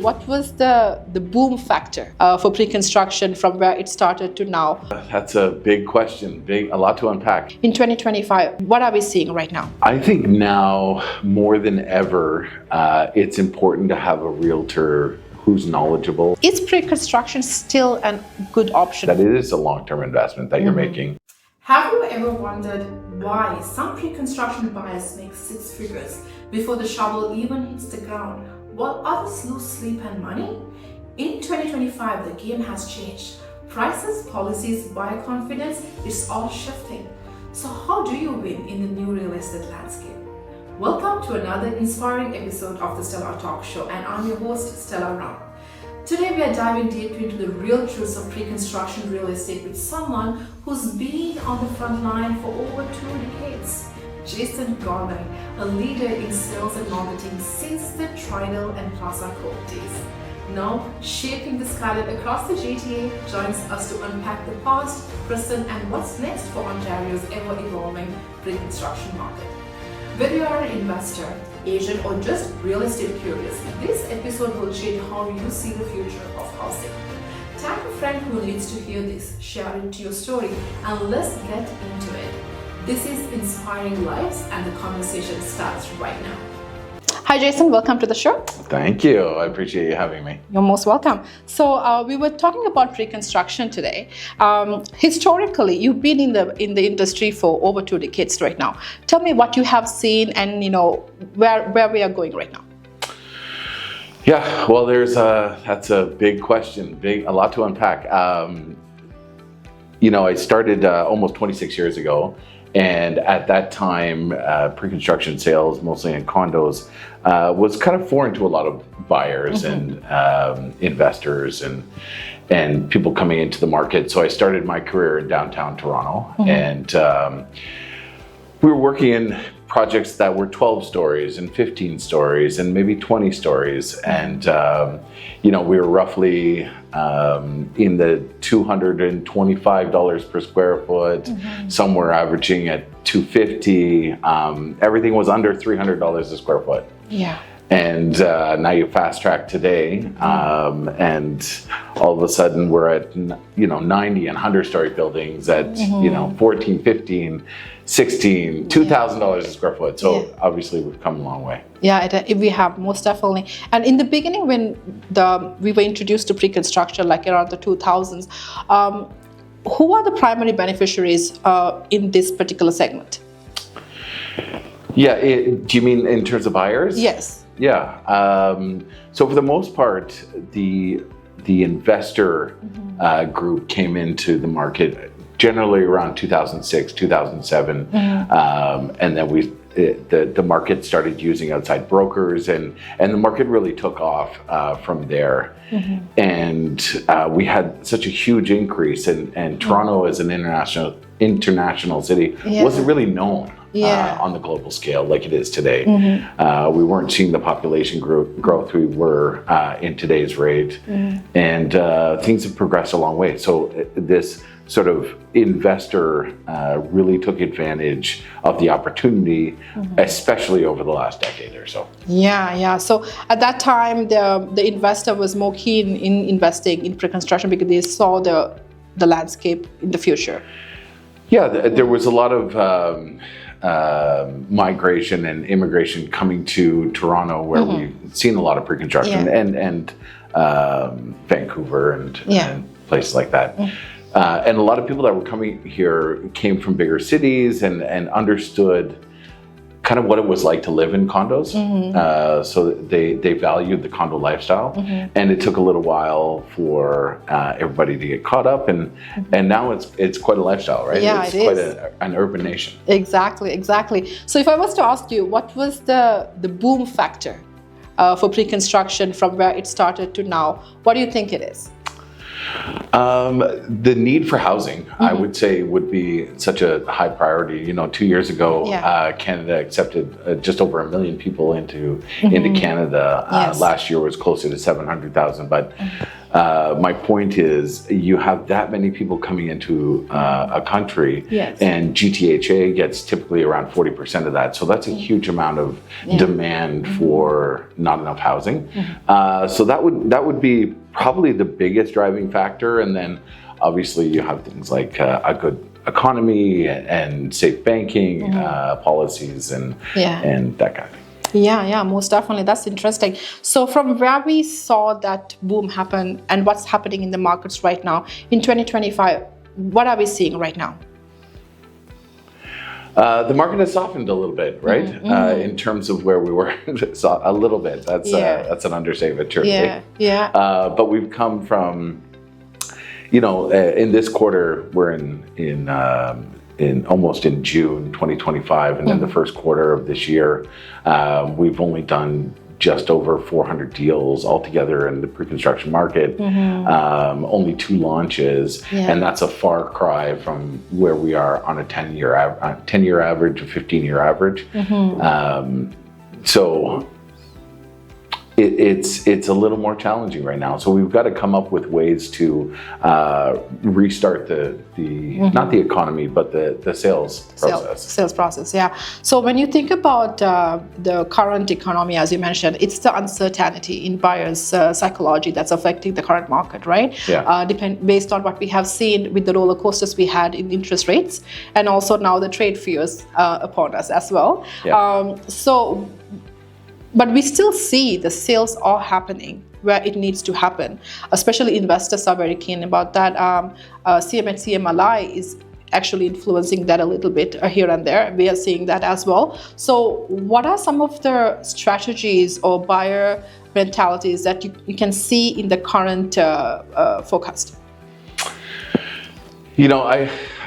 what was the boom factor for pre-construction from where it started to now? That's a big question, a lot to unpack. In 2025, what are we seeing right now? I think now more than ever, it's important to have a realtor who's knowledgeable. Is pre-construction still a good option? That it is a long-term investment that you're making. Have you ever wondered why some pre-construction buyers make six figures before the shovel even hits the ground, while others lose sleep and money? In 2025, the game has changed. Prices, policies, buyer confidence, it's all shifting. So how do you win in the new real estate landscape? Welcome to another inspiring episode of the Stellar Talk Show, and I'm your host, Stella Ram. Today we are diving deep into the real truths of pre-construction real estate with someone who's been on the front line for over 2 decades. Jason Garland, a leader in sales and marketing since the Tridal and Plaza Court days. Now shaping the skyline across the GTA, joins us to unpack the past, present, and what's next for Ontario's ever-evolving pre-construction market. Whether you are an investor, agent, or just real estate curious, this episode will change how you see the future of housing. Tag a friend who needs to hear this, share it to your story, and let's get into it. This is Inspiring Lives, and the conversation starts right now. Hi Jason, welcome to the show. Thank you. I appreciate you having me. You're most welcome. So we were talking about pre-construction today. Historically, you've been in the industry for over 2 decades right now. Tell me what you have seen and where we are going right now. Yeah, well, that's a big question, a lot to unpack. I started almost 26 years ago. And at that time, pre-construction sales, mostly in condos, was kind of foreign to a lot of buyers and investors and people coming into the market. So I started my career in downtown Toronto, and we were working in projects that were 12 stories and 15 stories and maybe 20 stories. And, we were roughly in the $225 per square foot, somewhere averaging at $250. Everything was under $300 a square foot. Yeah. And now you fast track today, and all of a sudden we're at 90 and 100-story buildings at 14, 15, 16, $2,000 a square foot. So obviously we've come a long way. Yeah, we have, most definitely. And in the beginning, when we were introduced to pre-construction, like around the 2000s, who are the primary beneficiaries in this particular segment? Yeah, do you mean in terms of buyers? Yes. Yeah. So for the most part, the investor group came into the market generally around 2006, 2007, and then the market started using outside brokers, and the market really took off from there. And we had such a huge increase, and Toronto as an international city wasn't really known on the global scale like it is today. We weren't seeing the population growth we were in today's rate, and things have progressed a long way. So this sort of investor really took advantage of the opportunity, especially over the last decade or so. Yeah. So at that time, the investor was more keen in investing in pre-construction because they saw the landscape in the future. Yeah, there was a lot of migration and immigration coming to Toronto, where we've seen a lot of pre-construction, and Vancouver and places like that. And a lot of people that were coming here came from bigger cities and understood kind of what it was like to live in condos. So they valued the condo lifestyle, and it took a little while for everybody to get caught up, and now it's quite a lifestyle, right? Yeah, it's it quite is. An urban nation. Exactly. So if I was to ask you, what was the boom factor for pre-construction from where it started to now? What do you think it is? The need for housing, I would say, would be such a high priority. 2 years ago, Canada accepted just over 1 million people into Canada. Last year was closer to 700,000. But my point is, you have that many people coming into a country, and GTHA gets typically around 40% of that. So that's a huge amount of demand for not enough housing. So that would be probably the biggest driving factor. And then obviously you have things like a good economy and safe banking policies and that kind of thing. Yeah, most definitely. That's interesting. So from where we saw that boom happen and what's happening in the markets right now in 2025, what are we seeing right now? The market has softened a little bit, right? In terms of where we were, a little bit. That's an understatement, truly. But we've come from, in this quarter, we're in almost in June 2025, and in the first quarter of this year, we've only done just over 400 deals altogether in the pre-construction market, only 2 launches, and that's a far cry from where we are on a 10-year average, a 15-year average. So it's a little more challenging right now. So we've got to come up with ways to restart the not the economy, but the sales process. Sales process, yeah. So when you think about the current economy, as you mentioned, it's the uncertainty in buyers' psychology that's affecting the current market, right? Based on what we have seen with the roller coasters we had in interest rates, and also now the trade fears upon us as well. But we still see the sales are happening where it needs to happen. Especially investors are very keen about that. CMLI is actually influencing that a little bit here and there. We are seeing that as well. So what are some of the strategies or buyer mentalities that you can see in the current forecast?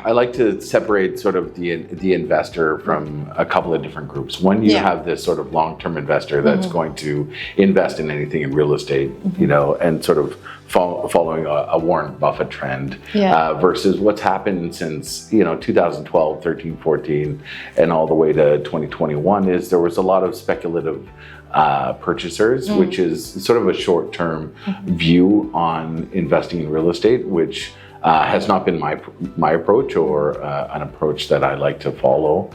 I like to separate sort of the investor from a couple of different groups. One, you have this sort of long-term investor that's going to invest in anything in real estate, and sort of following a Warren Buffett trend, versus what's happened since 2012, 13, 14, and all the way to 2021 is there was a lot of speculative purchasers, which is sort of a short-term view on investing in real estate, which has not been my approach or an approach that I like to follow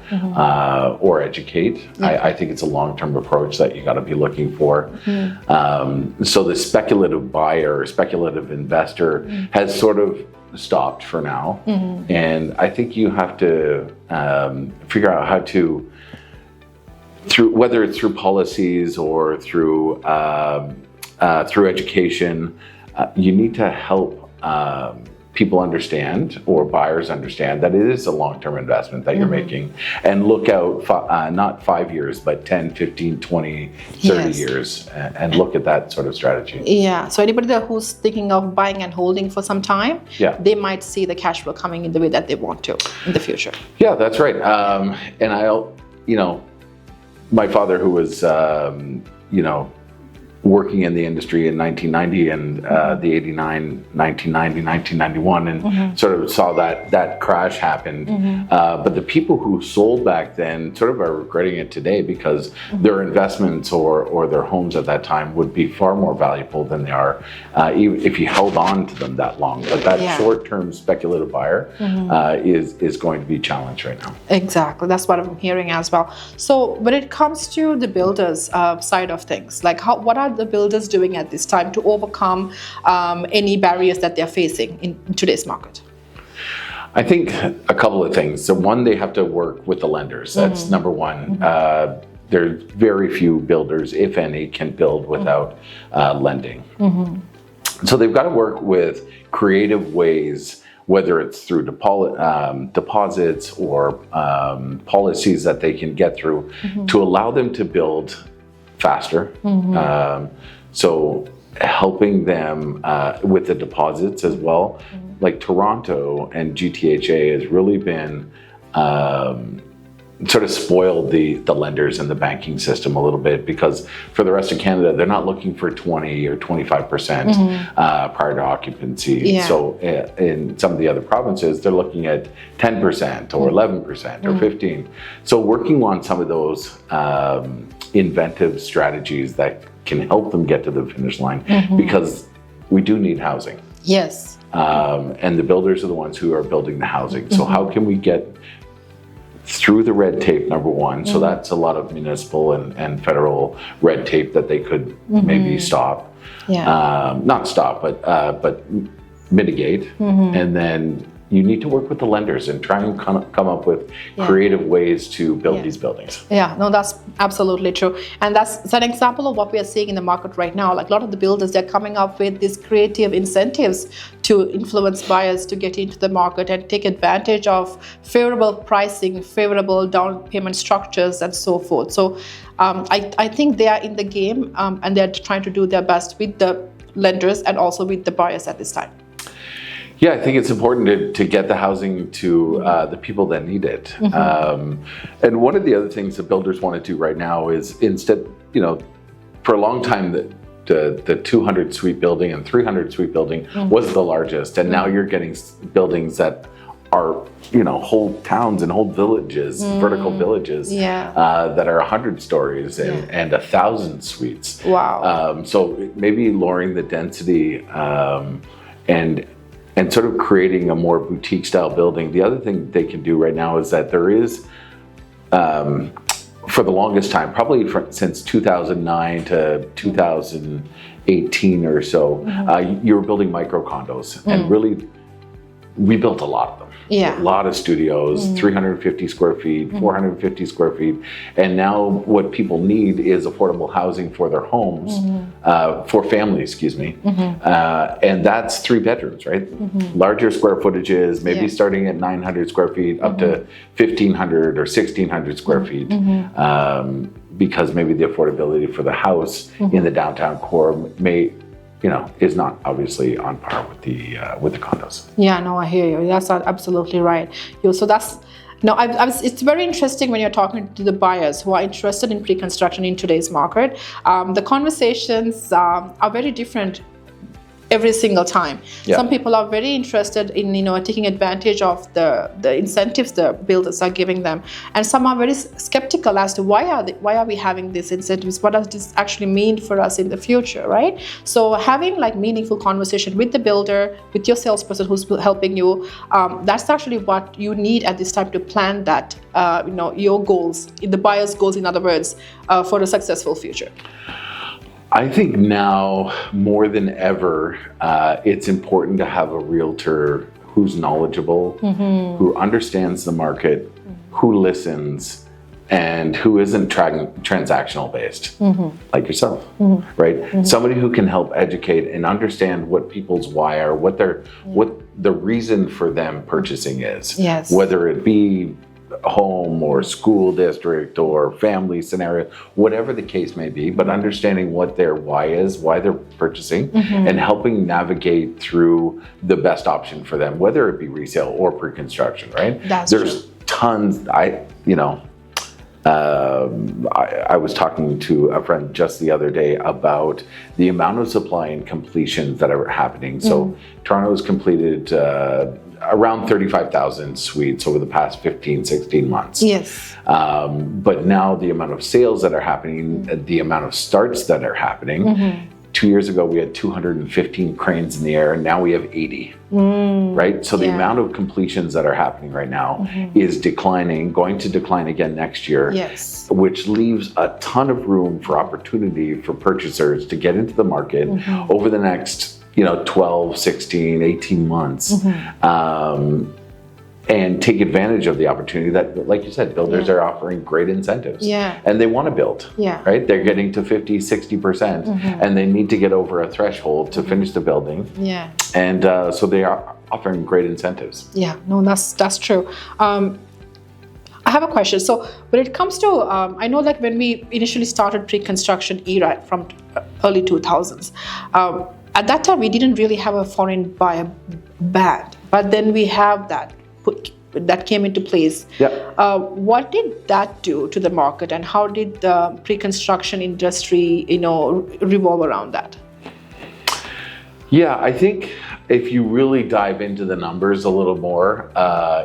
or educate. I think it's a long-term approach that you got to be looking for. So the speculative buyer, speculative investor has sort of stopped for now. And I think you have to figure out how to, whether it's through policies or through education, you need to help people understand, or buyers understand, that it is a long-term investment that you're making, and look out not 5 years, but 10, 15, 20, 30 years, and look at that sort of strategy. So anybody there who's thinking of buying and holding for some time, they might see the cash flow coming in the way that they want to in the future. Yeah, that's right. And my father, who was working in the industry in 1990 and the 89, 1990, 1991, and sort of saw that crash happen. But the people who sold back then sort of are regretting it today, because their investments or their homes at that time would be far more valuable than they are even if you held on to them that long. But that short-term speculative buyer is going to be challenged right now. Exactly, that's what I'm hearing as well. So when it comes to the builders side of things, like what are the builders doing at this time to overcome any barriers that they're facing in today's market? I think a couple of things. So one, they have to work with the lenders. That's number one. There's very few builders, if any, can build without lending. So they've got to work with creative ways, whether it's through deposits or policies that they can get through to allow them to build faster. So helping them with the deposits as well. Like Toronto and GTHA has really been sort of spoiled the lenders and the banking system a little bit, because for the rest of Canada, they're not looking for 20 or 25% prior to occupancy. Yeah. So in some of the other provinces, they're looking at 10% or 11% or 15%. So working on some of those inventive strategies that can help them get to the finish line, because we do need housing. Yes. And the builders are the ones who are building the housing. So how can we get through the red tape, number one? So that's a lot of municipal and federal red tape that they could maybe stop. Yeah. Not stop, but mitigate. And then you need to work with the lenders and try and come up with creative ways to build these buildings. Yeah, no, that's absolutely true. And that's an example of what we are seeing in the market right now. Like a lot of the builders, they're coming up with these creative incentives to influence buyers to get into the market and take advantage of favorable pricing, favorable down payment structures, and so forth. So I think they are in the game, and they're trying to do their best with the lenders and also with the buyers at this time. Yeah, I think it's important to get the housing to the people that need it. And one of the other things that builders want to do right now is, instead, for a long time, the 200 suite building and 300 suite building was the largest. And now you're getting buildings that are, whole towns and whole villages, vertical villages, that are 100 stories and 1,000 suites. Wow. So maybe lowering the density and sort of creating a more boutique style building. The other thing they can do right now is that there is, for the longest time, probably since 2009 to 2018 or so, you were building micro condos, and really, we built a lot of them. Yeah. A lot of studios, 350 square feet, 450 square feet. And now what people need is affordable housing for their homes, for families, and that's 3 bedrooms, right? Larger square footages, maybe starting at 900 square feet up to 1,500 or 1,600 square feet. Because maybe the affordability for the house in the downtown core is not obviously on par with the condos. Yeah, no, I hear you. That's absolutely right. So that's it's very interesting when you're talking to the buyers who are interested in pre-construction in today's market. The conversations are very different every single time. Yeah. Some people are very interested in taking advantage of the incentives the builders are giving them, and some are very skeptical as to why are we having these incentives? What does this actually mean for us in the future, right? So having meaningful conversation with the builder, with your salesperson who's helping you, that's actually what you need at this time to plan that your goals, the buyer's goals, in other words, for a successful future. I think now more than ever, it's important to have a realtor who's knowledgeable, who understands the market, who listens, and who isn't transactional based, like yourself, right? Somebody who can help educate and understand what people's why are, what the reason for them purchasing is, whether it be home or school district or family scenario, whatever the case may be, but understanding what their why is, why they're purchasing, and helping navigate through the best option for them, whether it be resale or pre-construction, right? There's tons. I was talking to a friend just the other day about the amount of supply and completions that are happening. So Toronto has completed around 35,000 suites over the past 15, 16 months. Yes. But now the amount of sales that are happening, the amount of starts that are happening, 2 years ago we had 215 cranes in the air, and now we have 80, right? So the amount of completions that are happening right now is declining, going to decline again next year, which leaves a ton of room for opportunity for purchasers to get into the market over the next 12, 16, 18 months, and take advantage of the opportunity that, like you said, builders are offering great incentives. And they want to build, right? They're getting to 50, 60%, and they need to get over a threshold to finish the building. And so they are offering great incentives. Yeah, no, that's true. I have a question. So when it comes to, I know when we initially started pre-construction era from early 2000s, at that time, we didn't really have a foreign buyer ban, but then we have that that came into place. Yeah. What did that do to the market, and how did the pre-construction industry, revolve around that? Yeah, I think if you really dive into the numbers a little more,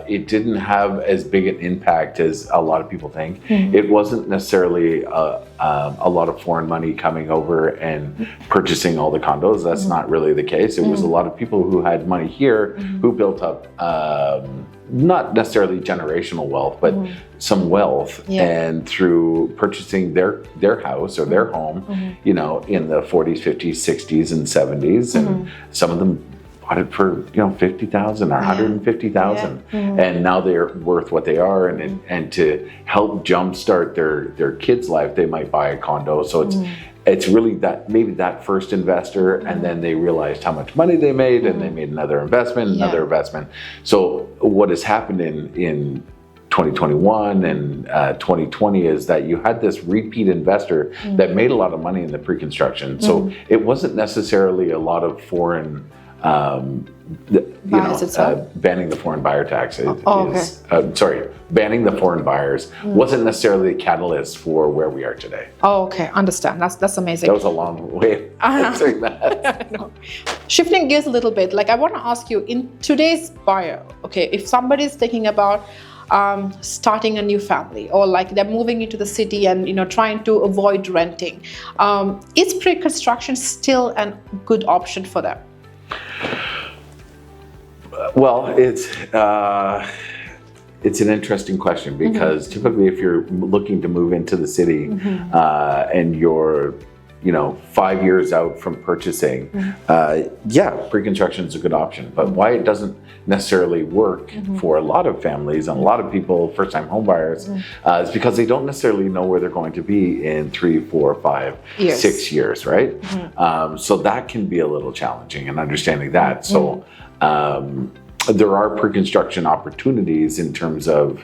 it didn't have as big an impact as a lot of people think. It wasn't necessarily a lot of foreign money coming over and purchasing all the condos. That's not really the case. It was a lot of people who had money here who built up not necessarily generational wealth, but some wealth, and through purchasing their house or their home, in the 40s, 50s, 60s, and 70s, and some of them bought it for $50,000 or $150,000, and now they're worth what they are, and to help jumpstart their kids' life, they might buy a condo. So it's really that first investor, and then they realized how much money they made, and they made another investment. So what has happened in 2021 and 2020 is that you had this repeat investor that made a lot of money in the pre-construction. So it wasn't necessarily a lot of foreign banning the foreign buyer tax banning the foreign buyers wasn't necessarily a catalyst for where we are today. Oh, okay, understand. That's amazing. That was a long way of answering that. Shifting gears a little bit, I want to ask you, in today's buyer, okay, if somebody's thinking about starting a new family, or they're moving into the city and trying to avoid renting, is pre-construction still a good option for them? Well, it's an interesting question, because typically if you're looking to move into the city and you're 5 years out from purchasing, pre-construction is a good option. But why it doesn't necessarily work for a lot of families and a lot of people, first-time home buyers, is because they don't necessarily know where they're going to be in 3, 4, 5, 6 years, right? So that can be a little challenging, and understanding that. So there are pre-construction opportunities in terms of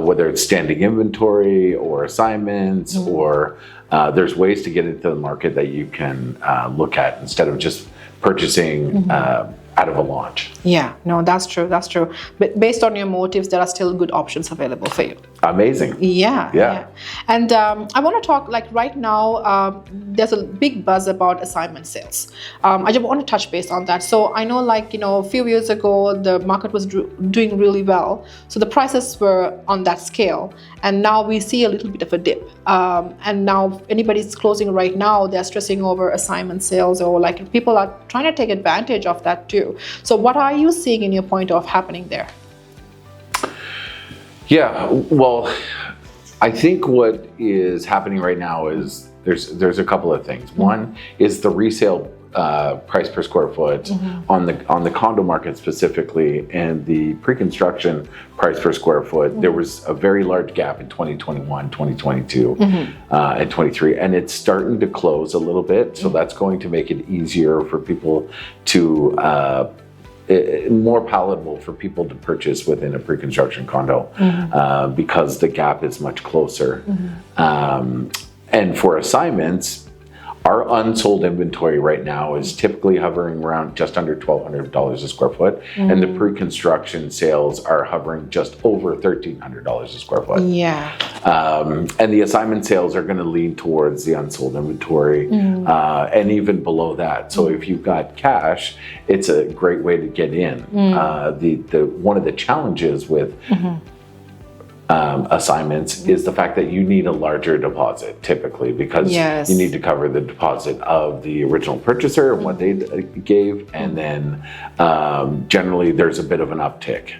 whether it's standing inventory or assignments, or there's ways to get into the market that you can look at instead of just purchasing out of a launch. Yeah, no, that's true. But based on your motives, there are still good options available for you. Amazing. Yeah. And I want to talk, right now, there's a big buzz about assignment sales. I just want to touch base on that. So I know, a few years ago, the market was doing really well. So the prices were on that scale. And now we see a little bit of a dip. And now anybody's closing right now, they're stressing over assignment sales, or people are trying to take advantage of that too. So what are you seeing in your point of happening there? Yeah, well, I think what is happening right now is there's a couple of things. One is the resale price per square foot on the condo market specifically, and the pre-construction price per square foot. There was a very large gap in 2021, 2022, and 23, and it's starting to close a little bit. So that's going to make it easier for people to more palatable for people to purchase within a pre-construction condo, because the gap is much closer. And for assignments, our unsold inventory right now is typically hovering around just under $1,200 a square foot, and the pre-construction sales are hovering just over $1,300 a square foot. Yeah. And the assignment sales are going to lean towards the unsold inventory, and even below that. So if you've got cash, it's a great way to get in. One of the challenges with assignments is the fact that you need a larger deposit typically, because you need to cover the deposit of the original purchaser and what they gave, and then generally there's a bit of an uptick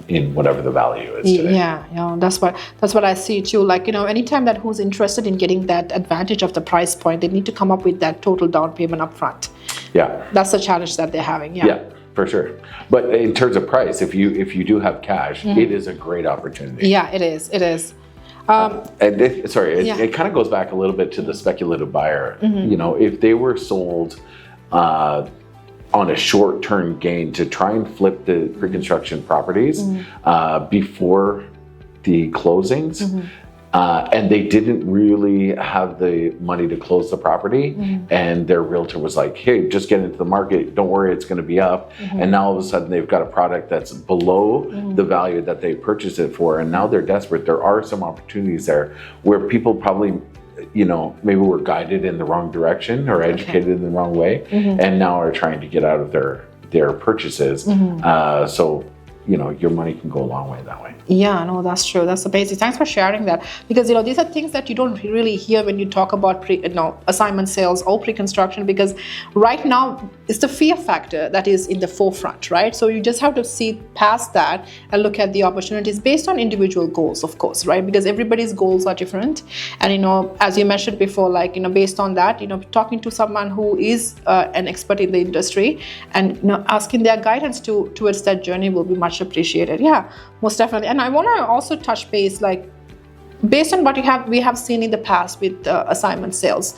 in whatever the value is today. Yeah, that's what I see too. Anytime that who's interested in getting that advantage of the price point, they need to come up with that total down payment up front. Yeah, that's the challenge that they're having. Yeah. For sure. But in terms of price, if you do have cash, it is a great opportunity. Yeah, it is. It kind of goes back a little bit to the speculative buyer. If they were sold on a short-term gain to try and flip the pre-construction properties before the closings, and they didn't really have the money to close the property. And their realtor was like, hey, just get into the market. Don't worry, it's going to be up. And now all of a sudden they've got a product that's below the value that they purchased it for. And now they're desperate. There are some opportunities there where people probably, maybe were guided in the wrong direction or educated in the wrong way, and now are trying to get out of their purchases. So, your money can go a long way that way. Yeah, no, that's true. That's amazing. Thanks for sharing that, because these are things that you don't really hear when you talk about assignment sales or pre-construction, because right now it's the fear factor that is in the forefront, right? So you just have to see past that and look at the opportunities based on individual goals, of course, right? Because everybody's goals are different, and as you mentioned before, based on that, talking to someone who is an expert in the industry and asking their guidance towards that journey will be much appreciated. Yeah, most definitely. And I want to also touch base, based on what we have seen in the past with assignment sales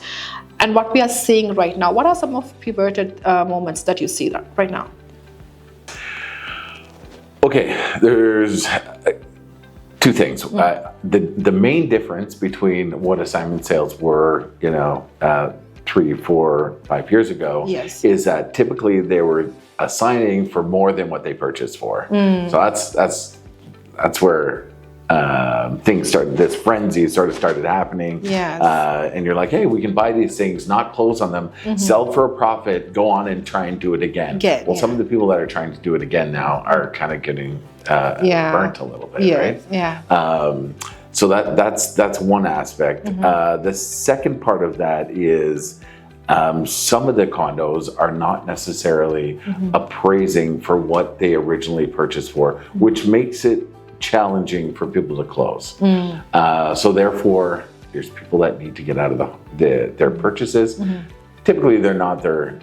and what we are seeing right now. What are some of pivoted moments that you see right now? Okay, there's two things. The main difference between what assignment sales were, 3, 4, 5 years ago, is that typically they were assigning for more than what they purchased for. So that's where things started. This frenzy started happening. And you're like, hey, we can buy these things, not close on them, sell for a profit, go on and try and do it again. Some of the people that are trying to do it again now are kind of getting burnt a little bit, right? So that's one aspect. The second part of that is some of the condos are not necessarily appraising for what they originally purchased for, which makes it challenging for people to close. So therefore, there's people that need to get out of their purchases. Typically, they're not their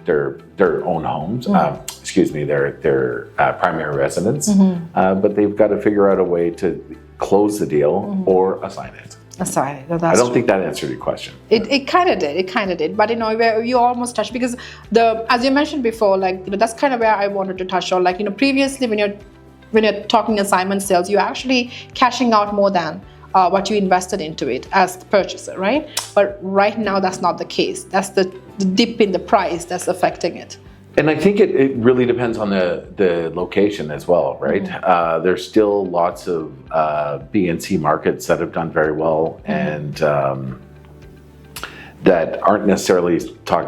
own homes. Their primary residence, but they've got to figure out a way to close the deal or assign it. Assign it. I don't think that answered your question. It kind of did. But where you almost touched, because as you mentioned before, that's kind of where I wanted to touch on. Previously when you're talking assignment sales, you're actually cashing out more than what you invested into it as the purchaser, right? But right now that's not the case. That's the dip in the price that's affecting it. And I think it really depends on the location as well, right? There's still lots of B and C markets that have done very well and that aren't necessarily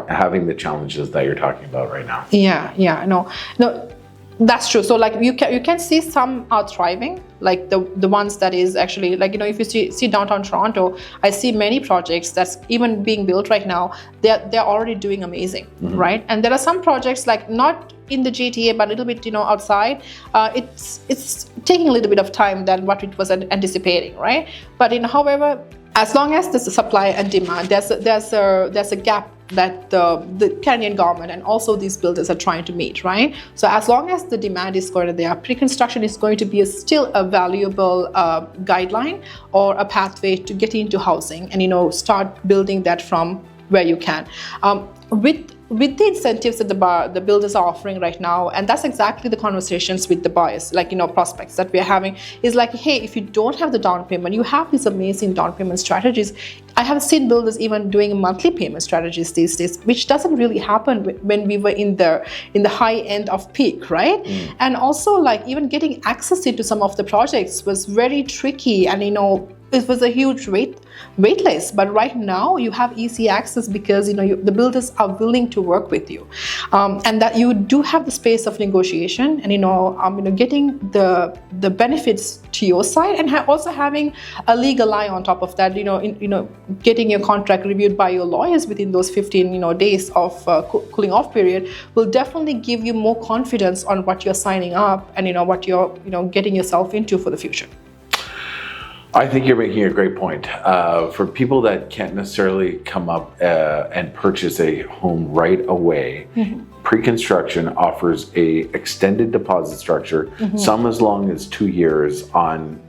having the challenges that you're talking about right now. No, that's true. So you can see some are thriving, like the ones that is actually if you see downtown Toronto, I see many projects that's even being built right now. They're already doing amazing, right? And there are some projects not in the GTA but a little bit outside. It's taking a little bit of time than what it was anticipating, right? But however, as long as there's a supply and demand, there's a gap that the Canadian government and also these builders are trying to meet, right? So as long as the demand is going to there, pre-construction is going to be still a valuable guideline or a pathway to get into housing and start building that from where you can. With the incentives that the builders are offering right now, and that's exactly the conversations with the buyers, prospects that we're having, is hey, if you don't have the down payment, you have these amazing down payment strategies. I have seen builders even doing monthly payment strategies these days, which doesn't really happen when we were in the high end of peak, right? And also even getting access into some of the projects was very tricky, and it was a huge wait list. But right now you have easy access because the builders are willing to work with you, and that you do have the space of negotiation and getting the benefits to your side, and also having a legal eye on top of that. Getting your contract reviewed by your lawyers within those 15 days of cooling off period will definitely give you more confidence on what you're signing up and what you're getting yourself into for the future. I think you're making a great point. For people that can't necessarily come up and purchase a home right away, pre-construction offers a extended deposit structure, some as long as 2 years on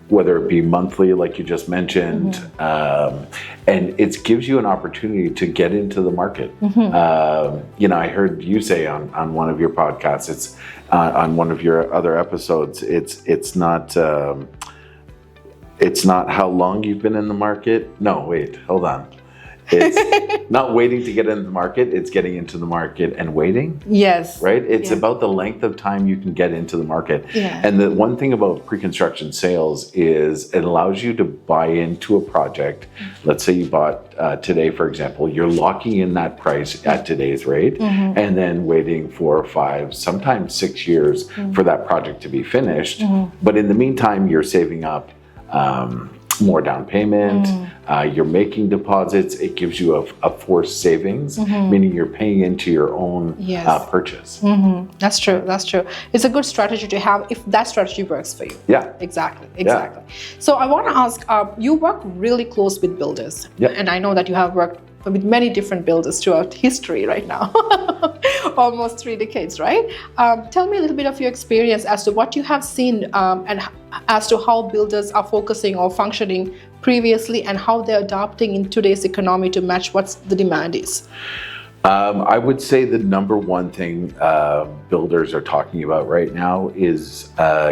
whether it be monthly, like you just mentioned, and it gives you an opportunity to get into the market. I heard you say on one of your podcasts, it's on one of your other episodes, it's not It's not how long you've been in the market. No, wait, hold on. It's not waiting to get into the market, it's getting into the market and waiting. Yes. Right? It's Yeah. about the length of time you can get into the market. Yeah. And the one thing about pre-construction sales is it allows you to buy into a project. Let's say you bought today, for example, you're locking in that price at today's rate and then waiting 4 or 5, sometimes 6 years for that project to be finished. But in the meantime, you're saving up more down payment, you're making deposits, it gives you a forced savings, meaning you're paying into your own purchase. That's true. That's true. It's a good strategy to have if that strategy works for you. Yeah. Exactly. So I want to ask, you work really close with builders. Yep. And I know that you have worked with many different builders throughout history right now. Almost 3 decades, right? Tell me a little bit of your experience as to what you have seen and as to how builders are focusing or functioning previously and how they're adapting in today's economy to match what the demand is. I would say the number one thing builders are talking about right now is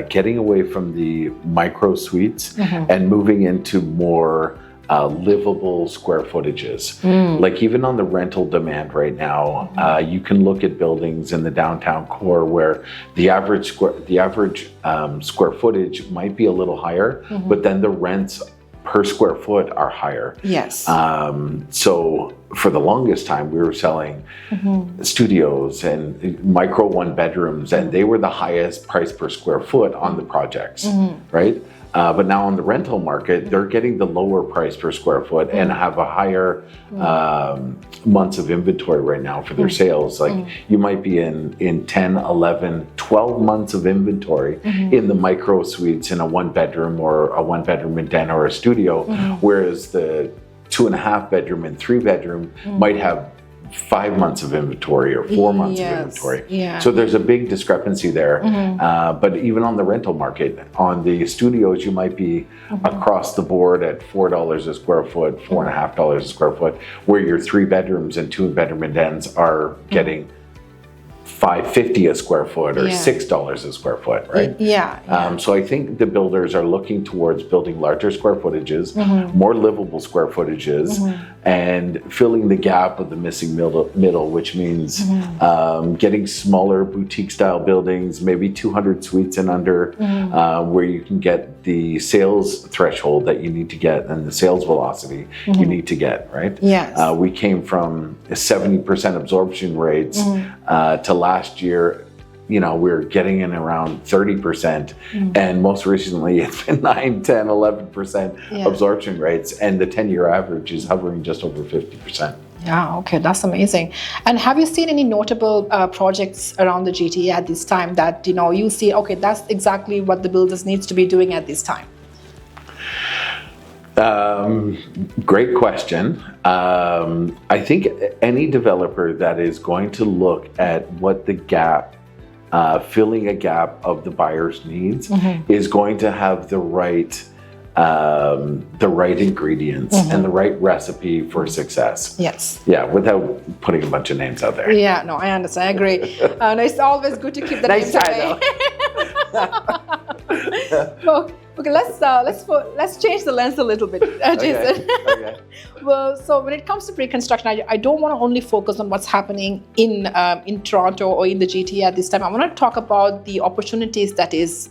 getting away from the micro suites and moving into more livable square footages. Like even on the rental demand right now, you can look at buildings in the downtown core where the average square footage might be a little higher, but then the rents per square foot are higher. Yes. So for the longest time, we were selling studios and micro 1-bedrooms, and they were the highest price per square foot on the projects, right? But now on the rental market, they're getting the lower price per square foot and have a higher months of inventory right now for their sales. Like you might be in 10, 11, 12 months of inventory in the micro suites in a 1-bedroom or a 1-bedroom and den or a studio, whereas the 2.5-bedroom and 3-bedroom might have 5 months of inventory or 4 months of inventory. Yeah. So there's a big discrepancy there. But even on the rental market, on the studios, you might be across the board at $4 a square foot, $4.50 a square foot, where your 3 bedrooms and 2-bedroom and dens are getting $5.50 a square foot or $6 a square foot, right? So I think the builders are looking towards building larger square footages, more livable square footages, and filling the gap of the missing middle, which means getting smaller boutique style buildings, maybe 200 suites and under, where you can get the sales threshold that you need to get and the sales velocity you need to get, right? Yes. We came from 70% absorption rates to last year, we were getting in around 30%, and most recently it's been 9, 10, 11% absorption rates, and the 10-year average is hovering just over 50%. Yeah, okay, that's amazing. And have you seen any notable projects around the GTA at this time that you see, okay, that's exactly what the builders needs to be doing at this time? Great question. I think any developer that is going to look at what the gap, filling a gap of the buyer's needs, is going to have the right ingredients and the right recipe for success. Yes. Yeah, without putting a bunch of names out there. Yeah, no, I understand. I agree. And it's always good to keep the names away. Okay, let's change the lens a little bit, Jason. Okay. Well, so when it comes to pre-construction, I don't want to only focus on what's happening in Toronto or in the GTA at this time. I want to talk about the opportunities that is,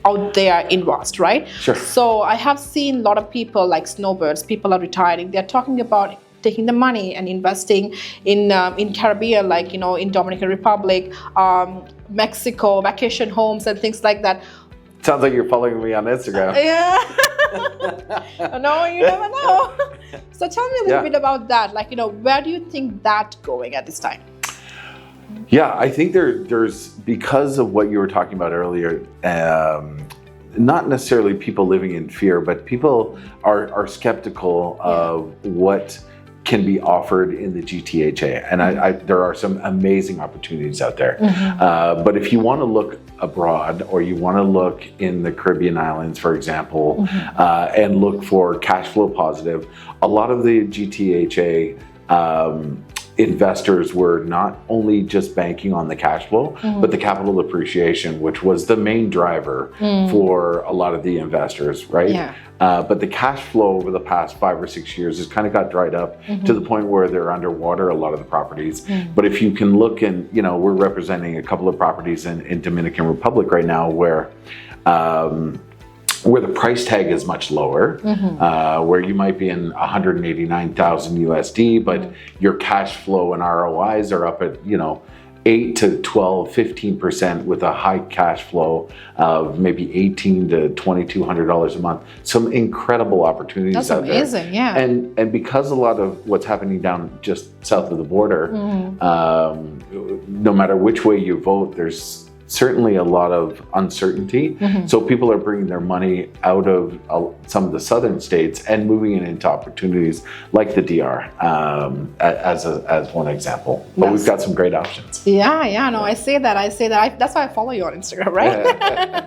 out there in vast, right? Sure. So I have seen a lot of people like snowbirds. People are retiring. They're talking about taking the money and investing in Caribbean, like in Dominican Republic, Mexico, vacation homes and things like that. Sounds like you're following me on Instagram. Yeah. No, you never know. So tell me a little bit about that. Like, where do you think that's going at this time? Yeah, I think there's, because of what you were talking about earlier, not necessarily people living in fear, but people are skeptical of what can be offered in the GTHA. And there are some amazing opportunities out there. But if you want to look abroad, or you want to look in the Caribbean islands, for example, and look for cash flow positive, a lot of the GTHA investors were not only just banking on the cash flow, but the capital appreciation, which was the main driver for a lot of the investors, right? Yeah. But the cash flow over the past 5 or 6 years has kind of got dried up to the point where they're underwater, a lot of the properties. But if you can look, and we're representing a couple of properties in Dominican Republic right now where the price tag is much lower, where you might be in 189,000 USD, but your cash flow and ROIs are up at 8 to 12, 15% with a high cash flow of maybe $1,800 to $2,200 a month. Some incredible opportunities That's out amazing, there. yeah. And because a lot of what's happening down just south of the border, no matter which way you vote, there's certainly a lot of uncertainty. So people are bringing their money out of some of the southern states and moving it into opportunities like the DR as one example. But we've got some great options. Yeah, no, I say that. That's why I follow you on Instagram, right?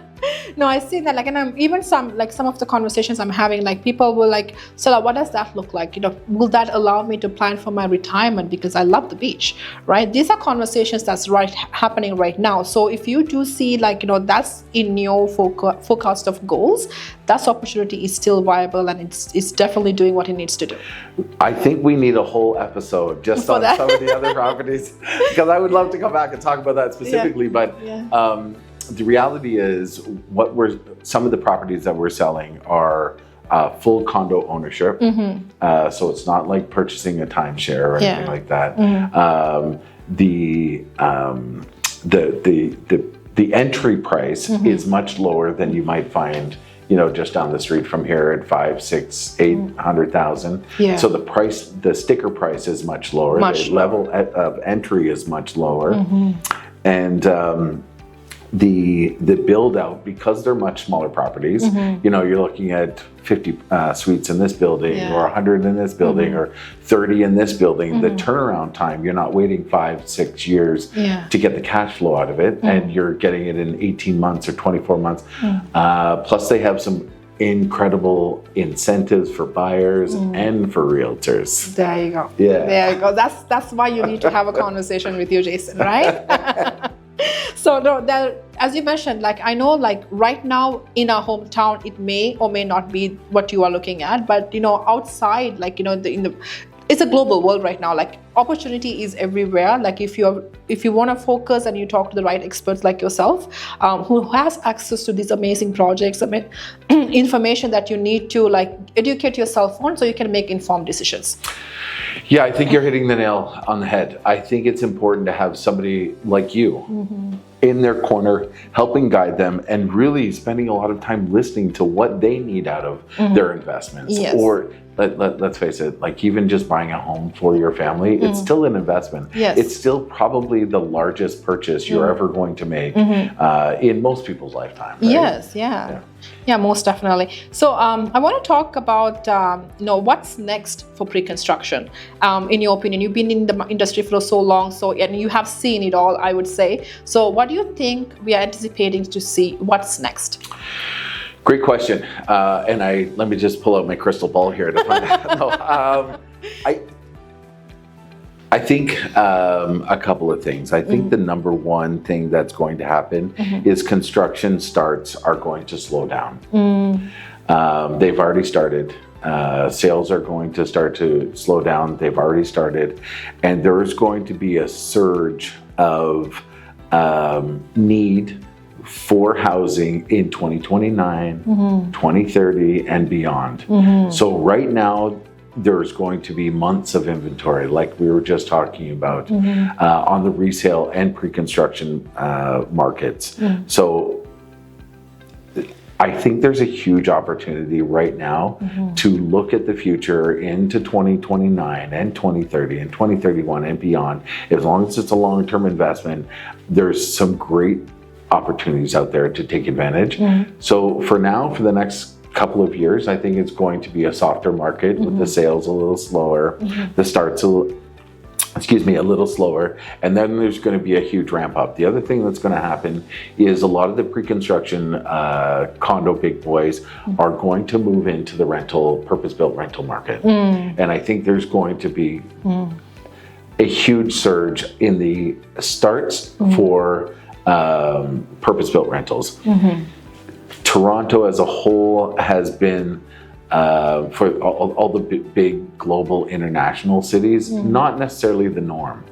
No, I see that, like, and even some of the conversations I'm having, like, people will like, so what does that look like? Will that allow me to plan for my retirement because I love the beach, right? These are conversations that's happening right now. So if you do see, like, that's in your forecast of goals, that opportunity is still viable and it's definitely doing what it needs to do. I think we need a whole episode just on some of the other properties, because I would love to come back and talk about that specifically. But the reality is, some of the properties that we're selling are full condo ownership. So it's not like purchasing a timeshare or anything like that. The entry price is much lower than you might find, just down the street from here at 5, 6, 800,000. So the sticker price is much lower. The level of entry is much lower, and the build out, because they're much smaller properties, you're looking at 50 suites in this building, or 100 in this building, or 30 in this building. The turnaround time, you're not waiting 5, 6 years to get the cash flow out of it, and you're getting it in 18 months or 24 months. Plus they have some incredible incentives for buyers and for realtors. There you go. Yeah. There you go. That's why you need to have a conversation with you, Jason, right? So as you mentioned, like, I know, like, right now in our hometown, it may or may not be what you are looking at, but outside, like, it's a global world right now. Like, opportunity is everywhere. Like, if you want to focus and you talk to the right experts like yourself, who has access to these amazing projects, information that you need to, like, educate yourself on, so you can make informed decisions. Yeah, I think you're hitting the nail on the head. I think it's important to have somebody like you in their corner, helping guide them, and really spending a lot of time listening to what they need out of their investments. Or let's face it, like, even just buying a home for your family, it's still an investment. It's still probably the largest purchase you're ever going to make in most people's lifetime, right? Yeah, most definitely. So I want to talk about what's next for pre-construction. In your opinion, you've been in the industry for so long, and you have seen it all, I would say. So what do you think we are anticipating to see? What's next? Great question. And let me just pull out my crystal ball here to find out. I think a couple of things. I think the number one thing that's going to happen is construction starts are going to slow down. They've already started. Sales are going to start to slow down. They've already started. And there is going to be a surge of need for housing in 2029, 2030, and beyond. So right now, there's going to be months of inventory, like we were just talking about, on the resale and pre-construction markets. So I think there's a huge opportunity right now to look at the future into 2029 and 2030 and 2031 and beyond. As long as it's a long-term investment, there's some great opportunities out there to take advantage. So for now, for the next couple of years, I think it's going to be a softer market with the sales a little slower, the starts a little slower, and then there's going to be a huge ramp up. The other thing that's going to happen is a lot of the pre-construction condo big boys are going to move into the purpose-built rental market. And I think there's going to be a huge surge in the starts for purpose-built rentals. Toronto as a whole has been, for all the big global international cities, not necessarily the norm,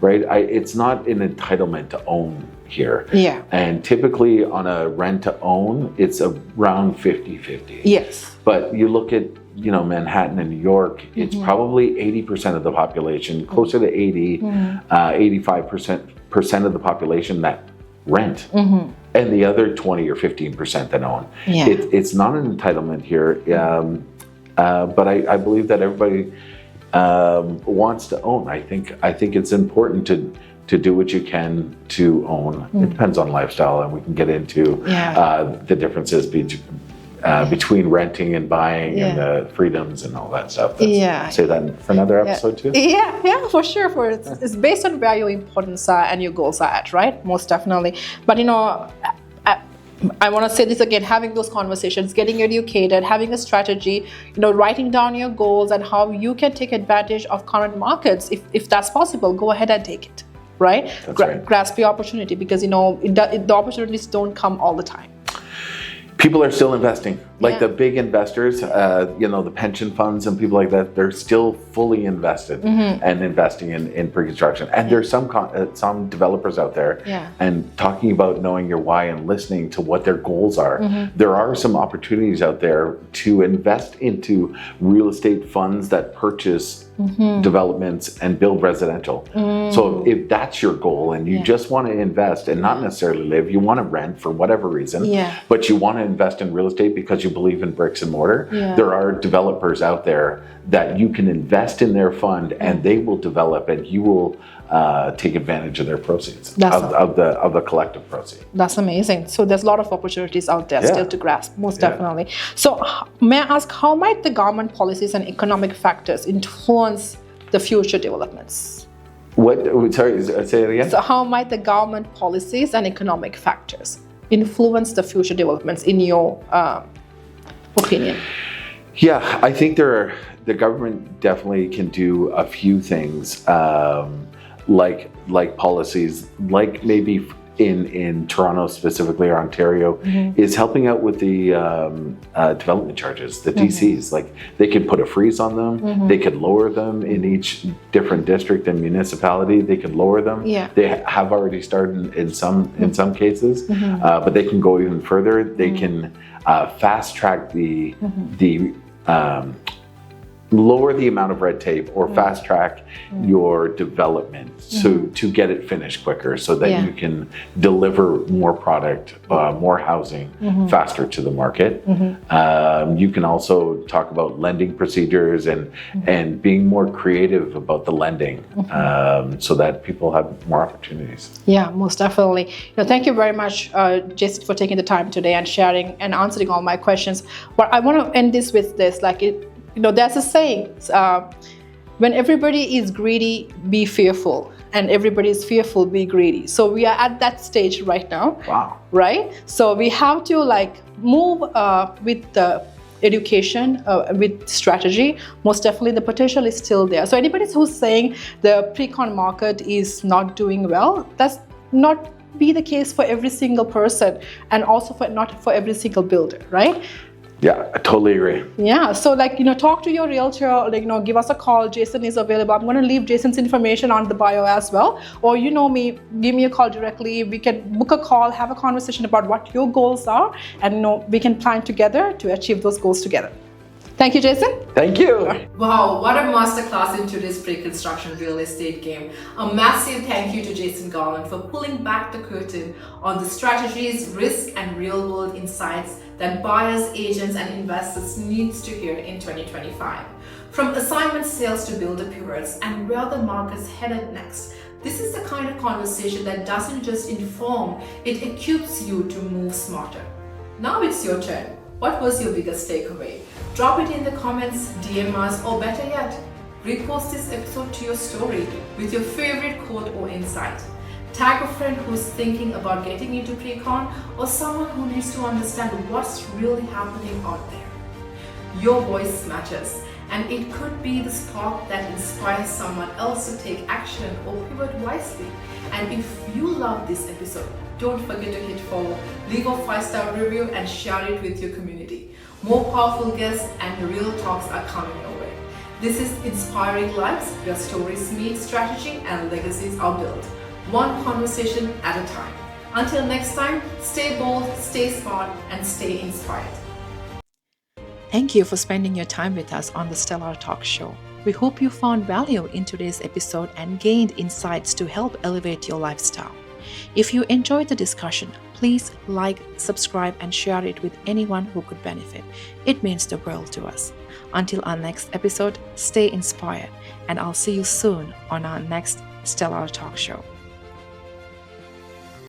right? It's not an entitlement to own here. Yeah. And typically on a rent to own, it's around 50-50. Yes. But you look at, Manhattan and New York, it's probably 80% of the population, closer to 85% of the population that rent. And the other 20 or 15% that own. Yeah. It's not an entitlement here, but I believe that everybody wants to own. I think it's important to do what you can to own. It depends on lifestyle, and we can get into the differences between renting and buying and the freedoms and all that stuff. Say that for another episode too. Yeah, for sure. It's based on where your importance are and your goals are at, right? Most definitely. But I want to say this again: having those conversations, getting educated, having a strategy, writing down your goals and how you can take advantage of current markets. If that's possible, go ahead and take it. Right? Grasp the opportunity, because the opportunities don't come all the time. People are still investing, like the big investors, the pension funds and people like that. They're still fully invested and investing in pre-construction. And there's some developers out there, and talking about knowing your why and listening to what their goals are. There are some opportunities out there to invest into real estate funds that purchase developments and build residential. So if that's your goal and you just want to invest and not necessarily live, you want to rent for whatever reason, but you want to invest in real estate because you believe in bricks and mortar, there are developers out there that you can invest in their fund and they will develop, and you will take advantage of their proceeds, of the collective proceeds. That's amazing. So there's a lot of opportunities out there still to grasp, most definitely. So may I ask, how might the government policies and economic factors influence the future developments? Sorry, say it again? So how might the government policies and economic factors influence the future developments in your opinion? Yeah, I think the government definitely can do a few things, like policies, like maybe in Toronto specifically, or Ontario, is helping out with the development charges, the DCs. Like, they could put a freeze on them, they could lower them in each different district and municipality. They could lower them. They have already started in some cases, but they can go even further. They can fast track the lower the amount of red tape, or fast track your development to get it finished quicker, so that you can deliver more product, more housing faster to the market. You can also talk about lending procedures and being more creative about the lending, so that people have more opportunities. Yeah, most definitely. Thank you very much, Jason, for taking the time today and sharing and answering all my questions. But I want to end this with this, there's a saying, when everybody is greedy, be fearful, and everybody is fearful, be greedy. So we are at that stage right now. Wow. Right? So we have to move with the education, with strategy. Most definitely the potential is still there. So anybody who's saying the pre-con market is not doing well, that's not be the case for every single person, and also not for every single builder, right? Yeah, I totally agree. Yeah, so talk to your realtor, give us a call. Jason is available. I'm going to leave Jason's information on the bio as well. Or me, give me a call directly. We can book a call, have a conversation about what your goals are, and we can plan together to achieve those goals together. Thank you, Jason. Thank you. Wow, what a masterclass in today's pre-construction real estate game. A massive thank you to Jason Garland for pulling back the curtain on the strategies, risk, and real-world insights that buyers, agents, and investors needs to hear in 2025. From assignment sales to builder pivots and where the market's headed next, this is the kind of conversation that doesn't just inform, it equips you to move smarter. Now it's your turn. What was your biggest takeaway? Drop it in the comments, DM us, or better yet, repost this episode to your story with your favorite quote or insight. Tag a friend who's thinking about getting into pre-con, or someone who needs to understand what's really happening out there. Your voice matters, and it could be the spark that inspires someone else to take action or pivot wisely. And if you love this episode, don't forget to hit follow, leave a 5-star review, and share it with your community. More powerful guests and real talks are coming your way. This is Inspiring Lives, where stories meet strategy and legacies are built, one conversation at a time. Until next time, stay bold, stay smart, and stay inspired. Thank you for spending your time with us on the Stellar Talk Show. We hope you found value in today's episode and gained insights to help elevate your lifestyle. If you enjoyed the discussion, please like, subscribe, and share it with anyone who could benefit. It means the world to us. Until our next episode, stay inspired, and I'll see you soon on our next Stellar Talk Show.